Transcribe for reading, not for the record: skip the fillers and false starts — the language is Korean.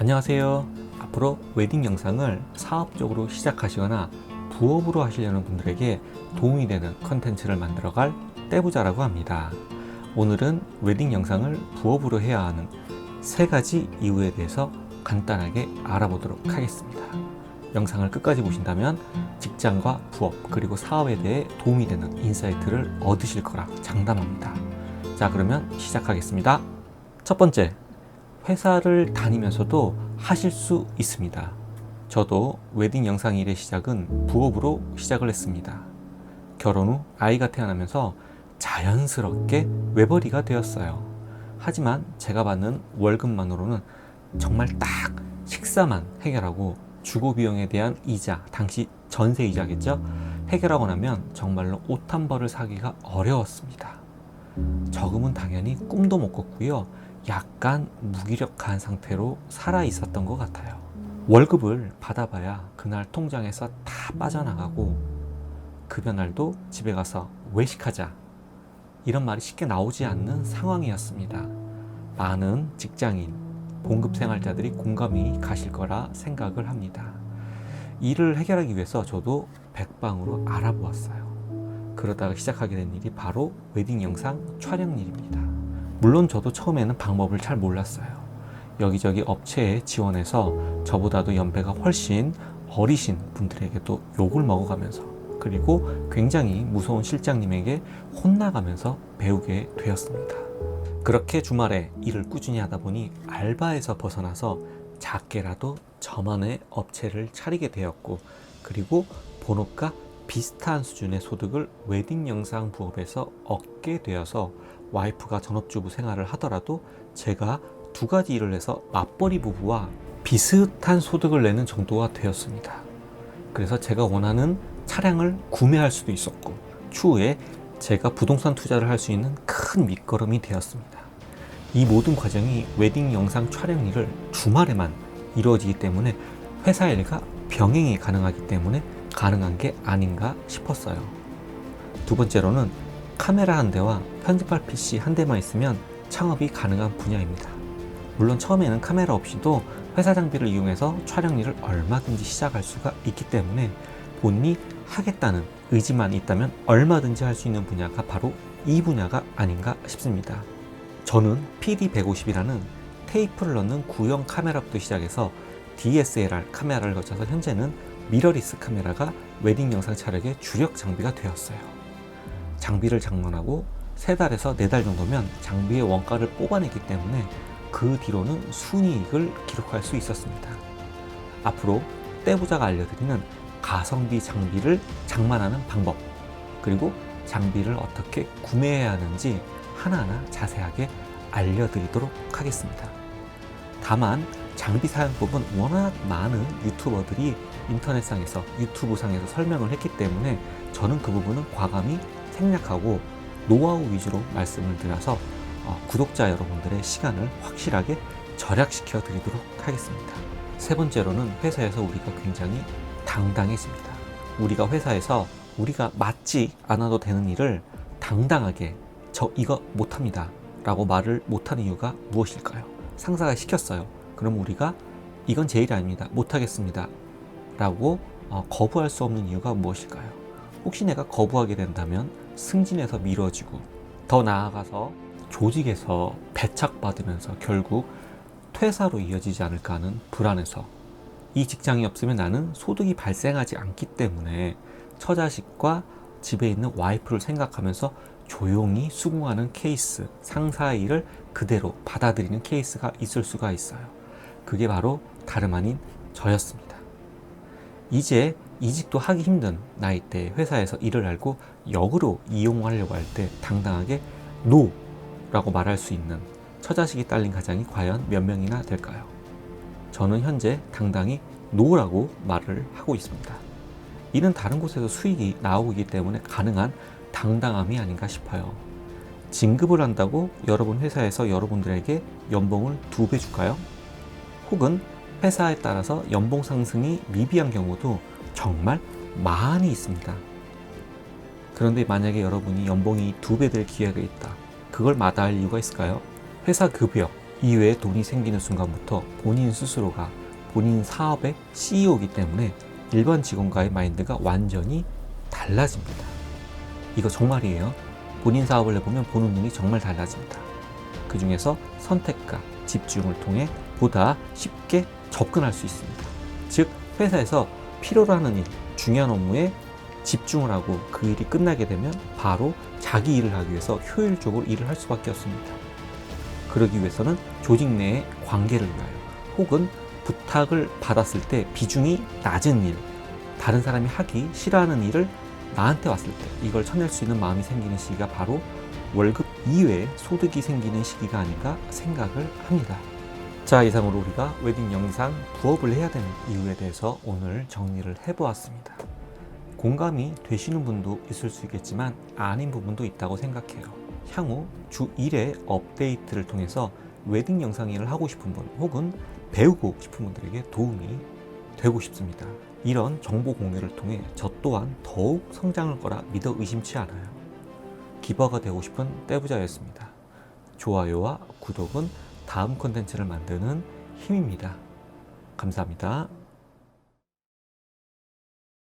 안녕하세요. 앞으로 웨딩 영상을 사업적으로 시작하시거나 부업으로 하시려는 분들에게 도움이 되는 컨텐츠를 만들어갈 떼부자라고 합니다. 오늘은 웨딩 영상을 부업으로 해야 하는 3가지 이유에 대해서 간단하게 알아보도록 하겠습니다. 영상을 끝까지 보신다면 직장과 부업 그리고 사업에 대해 도움이 되는 인사이트를 얻으실 거라 장담합니다. 자, 그러면 시작하겠습니다. 첫 번째, 회사를 다니면서도 하실 수 있습니다. 저도 웨딩 영상 일의 시작은 부업으로 시작을 했습니다. 결혼 후 아이가 태어나면서 자연스럽게 외벌이가 되었어요. 하지만 제가 받는 월급만으로는 정말 딱 식사만 해결하고 주거 비용에 대한 이자, 당시 전세 이자겠죠? 해결하고 나면 정말로 옷 한 벌을 사기가 어려웠습니다. 저금은 당연히 꿈도 못 꿨고요. 약간 무기력한 상태로 살아 있었던 것 같아요. 월급을 받아봐야 그날 통장에서 다 빠져나가고 급여날도 집에 가서 외식하자 이런 말이 쉽게 나오지 않는 상황이었습니다. 많은 직장인, 봉급 생활자들이 공감이 가실 거라 생각을 합니다. 이를 해결하기 위해서 저도 백방으로 알아보았어요. 그러다가 시작하게 된 일이 바로 웨딩 영상 촬영 일입니다. 물론 저도 처음에는 방법을 잘 몰랐어요. 여기저기 업체에 지원해서 저보다도 연배가 훨씬 어리신 분들에게도 욕을 먹어가면서, 그리고 굉장히 무서운 실장님에게 혼나가면서 배우게 되었습니다. 그렇게 주말에 일을 꾸준히 하다 보니 알바에서 벗어나서 작게라도 저만의 업체를 차리게 되었고, 그리고 본업과 비슷한 수준의 소득을 웨딩 영상 부업에서 얻게 되어서 와이프가 전업주부 생활을 하더라도 제가 2가지 일을 해서 맞벌이 부부와 비슷한 소득을 내는 정도가 되었습니다. 그래서 제가 원하는 차량을 구매할 수도 있었고, 추후에 제가 부동산 투자를 할 수 있는 큰 밑거름이 되었습니다. 이 모든 과정이 웨딩 영상 촬영 일을 주말에만 이루어지기 때문에 회사 일과 병행이 가능하기 때문에 가능한 게 아닌가 싶었어요. 두 번째로는 카메라 한 대와 편집할 PC 한 대만 있으면 창업이 가능한 분야입니다. 물론 처음에는 카메라 없이도 회사 장비를 이용해서 촬영 일을 얼마든지 시작할 수가 있기 때문에 본인이 하겠다는 의지만 있다면 얼마든지 할 수 있는 분야가 바로 이 분야가 아닌가 싶습니다. 저는 PD150이라는 테이프를 넣는 구형 카메라부터 시작해서 DSLR 카메라를 거쳐서 현재는 미러리스 카메라가 웨딩 영상 촬영의 주력 장비가 되었어요. 장비를 장만하고 3달에서 4달 정도면 장비의 원가를 뽑아내기 때문에 그 뒤로는 순이익을 기록할 수 있었습니다. 앞으로 떼부자가 알려드리는 가성비 장비를 장만하는 방법, 그리고 장비를 어떻게 구매해야 하는지 하나하나 자세하게 알려드리도록 하겠습니다. 다만 장비 사용법은 워낙 많은 유튜버들이 인터넷상에서, 유튜브상에서 설명을 했기 때문에 저는 그 부분은 과감히 생략하고 노하우 위주로 말씀을 드려서 구독자 여러분들의 시간을 확실하게 절약시켜 드리도록 하겠습니다. 3번째로는 회사에서 우리가 굉장히 당당해집니다. 우리가 회사에서 우리가 맞지 않아도 되는 일을 당당하게 저 이거 못합니다 라고 말을 못하는 이유가 무엇일까요? 상사가 시켰어요. 그럼 우리가 이건 제 일이 아닙니다, 못하겠습니다 라고 거부할 수 없는 이유가 무엇일까요? 혹시 내가 거부하게 된다면 승진에서 미뤄지고, 더 나아가서 조직에서 배척받으면서 결국 퇴사로 이어지지 않을까 하는 불안에서, 이 직장이 없으면 나는 소득이 발생하지 않기 때문에 처자식과 집에 있는 와이프를 생각하면서 조용히 수긍하는 케이스, 상사의 일을 그대로 받아들이는 케이스가 있을 수가 있어요. 그게 바로 다름 아닌 저였습니다. 이제 이직도 하기 힘든 나이대에 회사에서 일을 알고 역으로 이용하려고 할 때 당당하게 NO! 라고 말할 수 있는 처자식이 딸린 가장이 과연 몇 명이나 될까요? 저는 현재 당당히 NO! 라고 말을 하고 있습니다. 이는 다른 곳에서 수익이 나오기 때문에 가능한 당당함이 아닌가 싶어요. 진급을 한다고 여러분 회사에서 여러분들에게 연봉을 2배 줄까요? 혹은 회사에 따라서 연봉 상승이 미비한 경우도 정말 많이 있습니다. 그런데 만약에 여러분이 연봉이 2배 될 기회가 있다, 그걸 마다할 이유가 있을까요? 회사 급여, 이외에 돈이 생기는 순간부터 본인 스스로가 본인 사업의 CEO이기 때문에 일반 직원과의 마인드가 완전히 달라집니다. 이거 정말이에요. 본인 사업을 해보면 보는 눈이 정말 달라집니다. 그 중에서 선택과 집중을 통해 보다 쉽게 접근할 수 있습니다. 즉, 회사에서 필요로 하는 일, 중요한 업무에 집중을 하고 그 일이 끝나게 되면 바로 자기 일을 하기 위해서 효율적으로 일을 할 수밖에 없습니다. 그러기 위해서는 조직 내의 관계를 위하여 혹은 부탁을 받았을 때 비중이 낮은 일, 다른 사람이 하기 싫어하는 일을 나한테 왔을 때 이걸 쳐낼 수 있는 마음이 생기는 시기가 바로 월급 이외에 소득이 생기는 시기가 아닌가 생각을 합니다. 자, 이상으로 우리가 웨딩 영상 부업을 해야 되는 이유에 대해서 오늘 정리를 해보았습니다. 공감이 되시는 분도 있을 수 있겠지만 아닌 부분도 있다고 생각해요. 향후 주 1회 업데이트를 통해서 웨딩 영상 일을 하고 싶은 분 혹은 배우고 싶은 분들에게 도움이 되고 싶습니다. 이런 정보 공유를 통해 저 또한 더욱 성장할 거라 믿어 의심치 않아요. 기버가 되고 싶은 떼부자였습니다. 좋아요와 구독은 다음 콘텐츠를 만드는 힘입니다. 감사합니다.